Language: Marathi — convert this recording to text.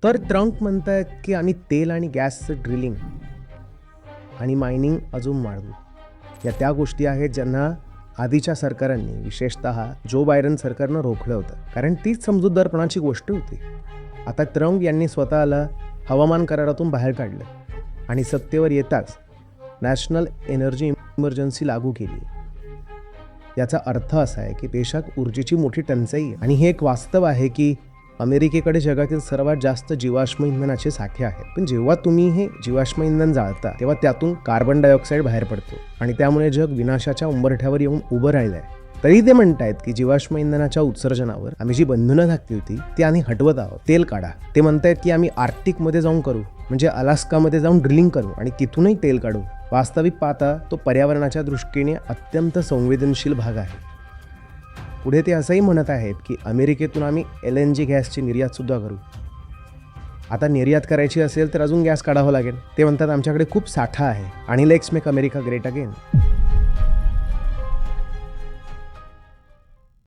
तर ट्रम्प म्हणतायत की आम्ही तेल आणि गॅसचं ड्रिलिंग आणि मायनिंग अजून वाढवू. या त्या गोष्टी आहेत ज्यांना आधीच्या सरकारांनी, विशेषतः जो बायडन सरकारनं रोखलं होतं, कारण तीच समजूतदारपणाची गोष्ट होती. आता ट्रम्प यांनी स्वतःला हवामान करारातून बाहेर काढलं आणि सत्तेवर येताच नॅशनल एनर्जी इमर्जन्सी लागू केली. याचा अर्थ असा आहे की देशात ऊर्जेची मोठी टंचाई आहे आणि हे एक वास्तव आहे की अमेरिकेकडे जगातील सर्वात जास्त जीवाश्म इंधनाचे साठे आहेत. पण जेव्हा तुम्ही हे जीवाश्म इंधन जाळता तेव्हा त्यातून कार्बन डायऑक्साईड बाहेर पडतो आणि त्यामुळे जग विनाशाच्या उंबरठ्यावर येऊन उभं राहिलं आहे. तरी ते म्हणतायत की जीवाश्म इंधनाच्या उत्सर्जनावर आम्ही जी बंधनं घातली होती ती आम्ही हटवत आहोत. तेल काढा. ते म्हणतायत की आम्ही आर्क्टिकमध्ये जाऊन करू, म्हणजे अलास्कामध्ये जाऊन ड्रिलिंग करू आणि तिथूनही तेल काढू. वास्तविक पाहता तो पर्यावरणाच्या दृष्टीने अत्यंत संवेदनशील भाग आहे. पुढे ते असंही म्हणत आहेत की अमेरिकेतून आम्ही LNG गॅसची निर्यातसुद्धा करू. आता निर्यात करायची असेल तर अजून गॅस काढावं लागेल. ते म्हणतात आमच्याकडे खूप साठा आहे आणि let's make America great again.